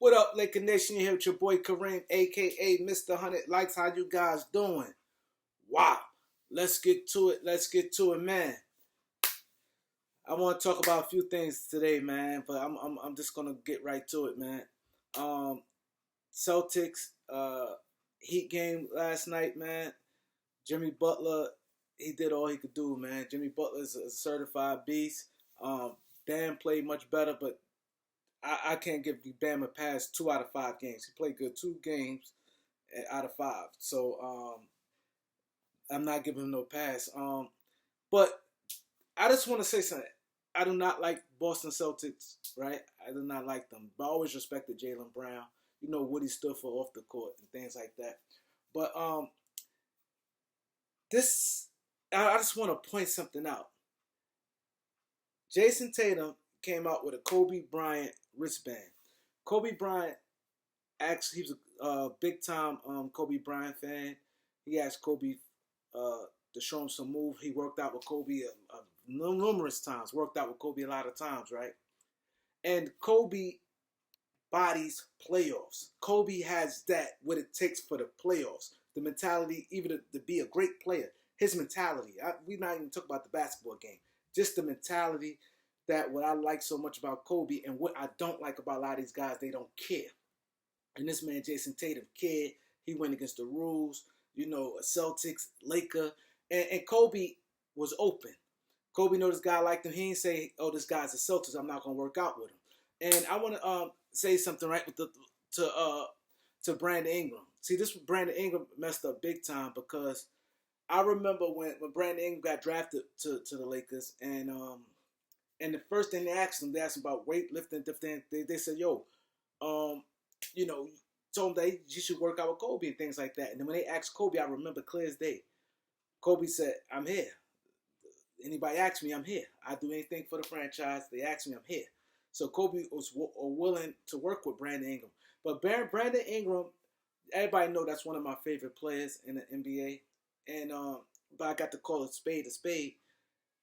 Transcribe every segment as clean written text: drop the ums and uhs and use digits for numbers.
What up, Laker Nation? You here with your boy Kareem, aka Mr. 100 Likes. How you guys doing? Wow. Let's get to it. Let's get to it, man. I want to talk about a few things today, man, but I'm just gonna get right to it, man. Um, Celtics Heat game last night, man. Jimmy Butler, he did all he could do, man. Jimmy Butler is a certified beast. Dan played much better, but I can't give Bam a pass 2 out of 5 games. He played good 2 games out of 5. So I'm not giving him no pass. But I just want to say something. I do not like Boston Celtics, right? I do not like them. But I always respected Jaylen Brown. You know what he stood for off the court and things like that. But I just want to point something out. Jason Tatum came out with a Kobe Bryant wristband. Kobe Bryant, actually, he was a big time Kobe Bryant fan. He asked Kobe to show him some move. He worked out with Kobe numerous times. Worked out with Kobe a lot of times, right? And Kobe bodies playoffs. Kobe has that, what it takes for the playoffs. The mentality, even to be a great player. His mentality. We're not even talking about the basketball game. Just the mentality, that what I like so much about Kobe and what I don't like about a lot of these guys, they don't care. And this man, Jason Tatum, cared. He went against the rules, a Celtics, Laker. And Kobe was open. Kobe know this guy liked him. He didn't say, oh, this guy's a Celtics, I'm not going to work out with him. And I want to say something right with to Brandon Ingram. See, this Brandon Ingram messed up big time because I remember when Brandon Ingram got drafted to the Lakers, and the first thing they asked him about weightlifting. They said, yo, told him that you should work out with Kobe and things like that. And then when they asked Kobe, I remember clear as day. Kobe said, I'm here. Anybody asks me, I'm here. I do anything for the franchise. They ask me, I'm here. So Kobe was willing to work with Brandon Ingram. But Brandon Ingram, everybody know that's one of my favorite players in the NBA. And but I got to call a spade a spade.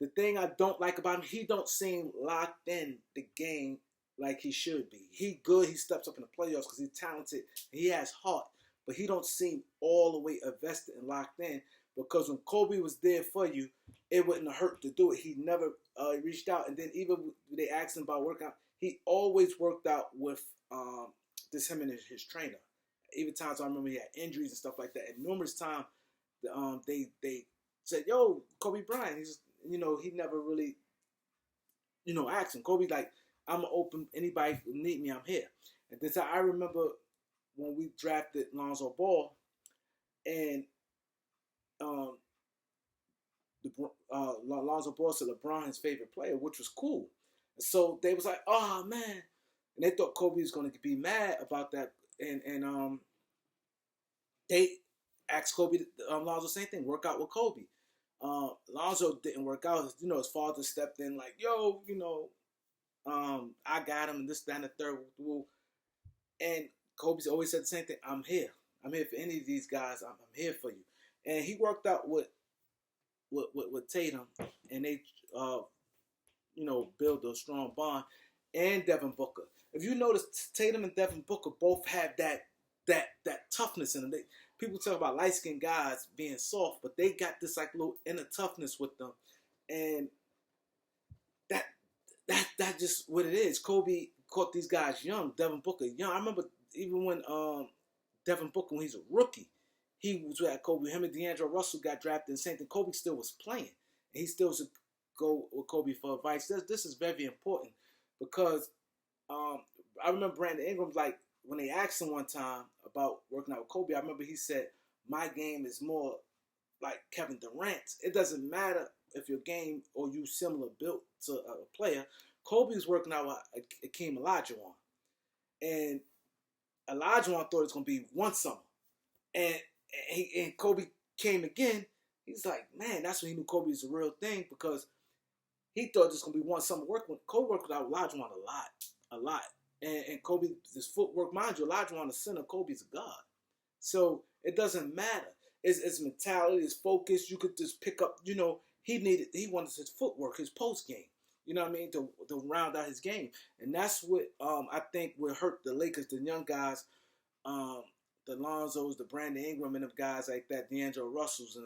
The thing I don't like about him, he don't seem locked in the game like he should be. He good. He steps up in the playoffs because he's talented. He has heart. But he don't seem all the way invested and locked in, because when Kobe was there for you, it wouldn't hurt to do it. He never reached out. And then even when they asked him about working out, he always worked out with him and his trainer. Even times I remember he had injuries and stuff like that. And numerous times they said, yo, Kobe Bryant, he never really, asked him. Kobe like, I'm open, anybody who need me, I'm here. And this I remember when we drafted Lonzo Ball, and Lonzo Ball said LeBron his favorite player, which was cool. And so they was like, oh man, and they thought Kobe was going to be mad about that, and they asked Kobe, Lonzo, same thing, work out with Kobe. Lonzo didn't work out. His father stepped in like, yo, I got him, and this, that, and the third. And Kobe's always said the same thing. I'm here. I'm here for any of these guys. I'm here for you. And he worked out with Tatum, and they, build a strong bond. And Devin Booker. If you notice, Tatum and Devin Booker both have that toughness in them. People talk about light-skinned guys being soft, but they got this like little inner toughness with them, and that just what it is. Kobe caught these guys young. Devin Booker young. I remember even when Devin Booker, when he's a rookie, he was at Kobe. Him and D'Angelo Russell got drafted, and same thing. Kobe still was playing, and he still should go with Kobe for advice. This is very important because I remember Brandon Ingram, like when they asked him one time about working out with Kobe, I remember he said, my game is more like Kevin Durant's. It doesn't matter if your game or you similar built to a player. Kobe's working out with Akeem Olajuwon. And Olajuwon thought it was going to be one summer. And Kobe came again. He's like, man, that's when he knew Kobe was a real thing, because he thought it was going to be one summer work. Kobe worked with Olajuwon a lot. And Kobe, his footwork, mind you, Olajuwon is center, Kobe's a god. So it doesn't matter. It's mentality, it's focus. You could just pick up, he wanted his footwork, his post game. You know what I mean? To round out his game, and that's what I think will hurt the Lakers, the young guys, um, the Lonzos, the Brandon Ingram, and them guys like that, D'Angelo Russells, and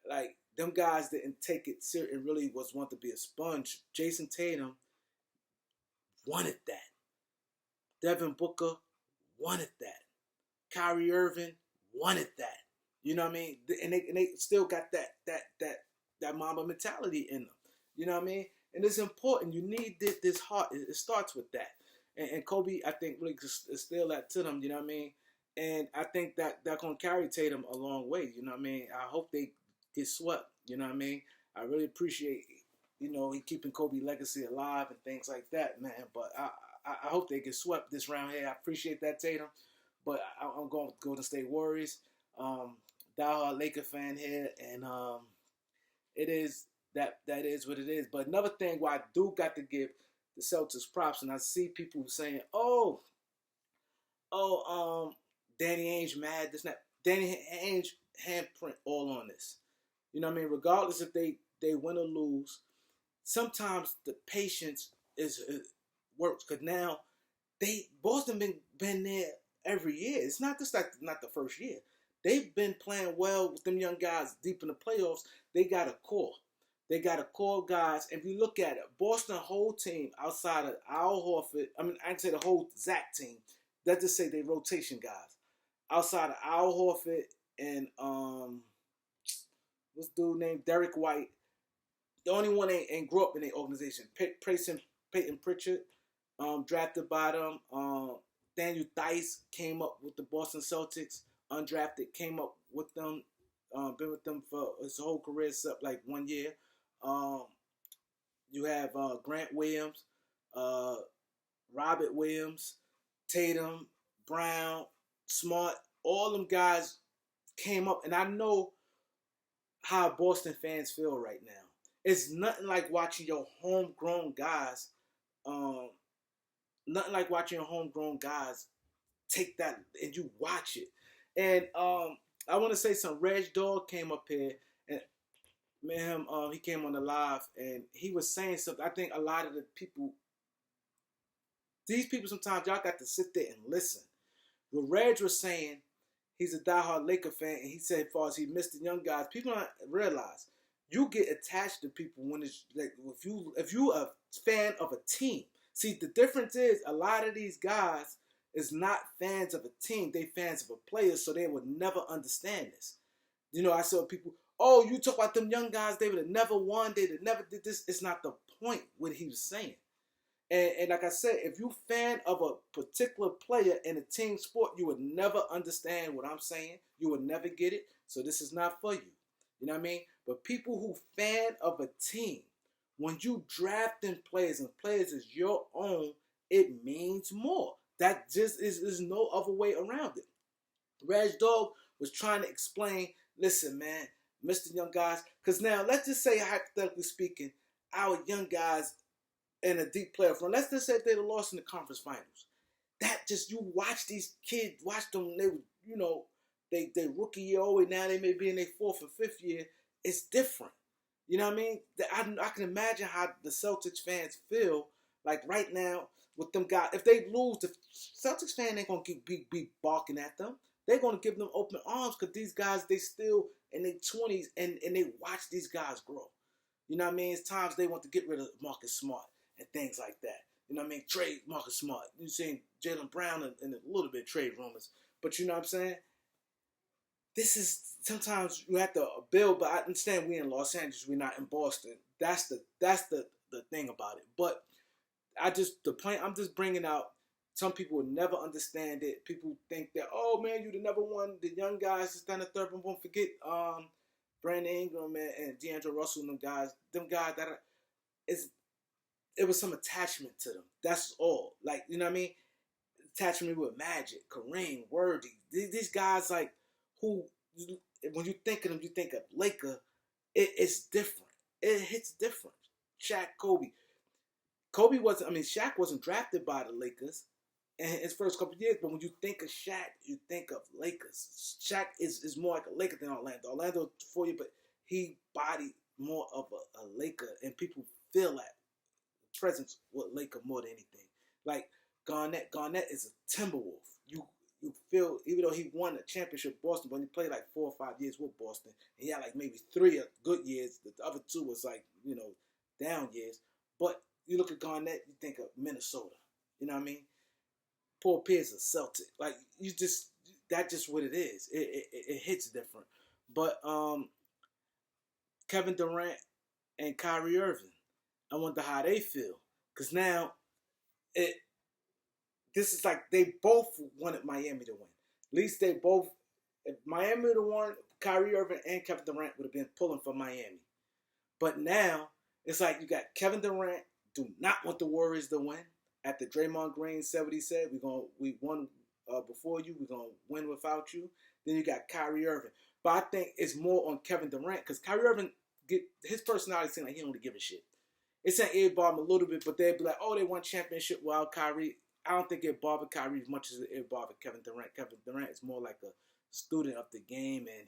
like them guys didn't take it serious and really was want to be a sponge. Jason Tatum wanted that. Devin Booker wanted that. Kyrie Irving wanted that. You know what I mean? And they still got that Mamba mentality in them. You know what I mean? And it's important. You need this heart. It starts with that. And Kobe, I think, really instilled that to them. You know what I mean? And I think that gonna carry Tatum a long way. You know what I mean? I hope they get swept. You know what I mean? I really appreciate he keeping Kobe legacy alive and things like that, man. But I hope they get swept this round here. I appreciate that, Tatum. But I'm going to Golden State Warriors. Diehard Laker fan here, and it is that is what it is. But another thing why I do got to give the Celtics props, and I see people saying, Danny Ainge mad, this not Danny Ainge handprint all on this. You know what I mean? Regardless if they win or lose, sometimes the patience is works because now Boston been there every year. It's not just like not the first year. They've been playing well with them young guys deep in the playoffs. They got a core. They got a core of guys. And if you look at it, Boston whole team outside of Al Horford, I can say the whole Zach team. Let's just say they rotation guys. Outside of Al Horford and what's the dude named Derek White, the only one ain't grew up in the organization. Peyton Pritchard, drafted by them. Daniel Dice came up with the Boston Celtics, undrafted, came up with them, been with them for his whole career except like 1 year. You have Grant Williams, Robert Williams, Tatum, Brown, Smart, all them guys came up, and I know how Boston fans feel right now. It's nothing like watching your homegrown guys. Nothing like watching your homegrown guys take that and you watch it. And I want to say some Reg Dog came up here and man, he came on the live and he was saying something. I think a lot of the people, these people sometimes y'all got to sit there and listen. What Reg was saying, he's a diehard Laker fan, and he said as far as he missed the young guys, people don't realize you get attached to people when it's like if you a fan of a team. See, the difference is a lot of these guys is not fans of a team. They fans of a player, so they would never understand this. You know, I saw people, you talk about them young guys, they would have never won, they would have never did this. It's not the point what he was saying. And like I said, if you fan of a particular player in a team sport, you would never understand what I'm saying. You would never get it. So this is not for you. You know what I mean? But people who fan of a team, when you drafting players and players is your own, it means more. That just is no other way around it. Reg Dog was trying to explain, listen, man, Mr. Young Guys, because now let's just say, hypothetically speaking, our young guys in a deep playoff run, let's just say they'd have lost in the conference finals. That just, you watch these kids, watch them, they rookie year, now they may be in their fourth or fifth year. It's different. You know what I mean? I can imagine how the Celtics fans feel like right now with them guys. If they lose, the Celtics fan ain't going to be barking at them. They're going to give them open arms because these guys, they still in their 20s and they watch these guys grow. You know what I mean? It's times they want to get rid of Marcus Smart and things like that. You know what I mean? Trade Marcus Smart. You're seeing Jaylen Brown and a little bit of trade rumors. But you know what I'm saying? This is, sometimes you have to build, but I understand we're in Los Angeles, we're not in Boston. That's the thing about it. But I'm just bringing out, some people will never understand it. People think that, man, you'd have never won. The young guys to stand the third, but won't forget Brandon Ingram and D'Angelo Russell and them guys that it was some attachment to them. That's all. Like, you know what I mean? Attachment with Magic, Kareem, Worthy. These guys, like, who, when you think of them, you think of Laker. It's different. It hits different. Shaq, Kobe. Shaq wasn't drafted by the Lakers in his first couple of years, but when you think of Shaq, you think of Lakers. Shaq is more like a Laker than Orlando. Orlando for you, but he bodied more of a Laker, and people feel that. presence with Laker more than anything. Like Garnett is a Timberwolf. You feel, even though he won a championship with Boston, but he played like 4 or 5 years with Boston. He had like maybe 3 good years. The other 2 was like, down years. But you look at Garnett, you think of Minnesota. You know what I mean? Paul Pierce is a Celtic. Like, that's just what it is. It hits different. But Kevin Durant and Kyrie Irving, I wonder how they feel. Because now it this is like they both wanted Miami to win. At least they both, if Miami would have won, Kyrie Irving and Kevin Durant would have been pulling for Miami. But now it's like you got Kevin Durant do not want the Warriors to win. After Draymond Green said what he said, we won before you, we're gonna win without you. Then you got Kyrie Irving. But I think it's more on Kevin Durant because Kyrie Irving his personality seems like he don't really give a shit. It's an it bothered him a little bit, but they'd be like, oh, they won championship without Kyrie. I don't think it bothered Kyrie as much as it bothered Kevin Durant. Kevin Durant is more like a student of the game, and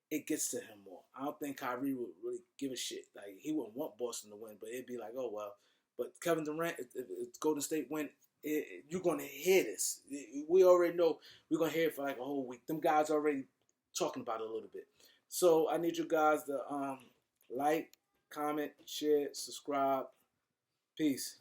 it gets to him more. I don't think Kyrie would really give a shit. Like, he wouldn't want Boston to win, but it'd be like, oh, well. But Kevin Durant, if Golden State win, you're going to hear this. We already know we're going to hear it for like a whole week. Them guys already talking about it a little bit. So I need you guys to like, comment, share, subscribe. Peace.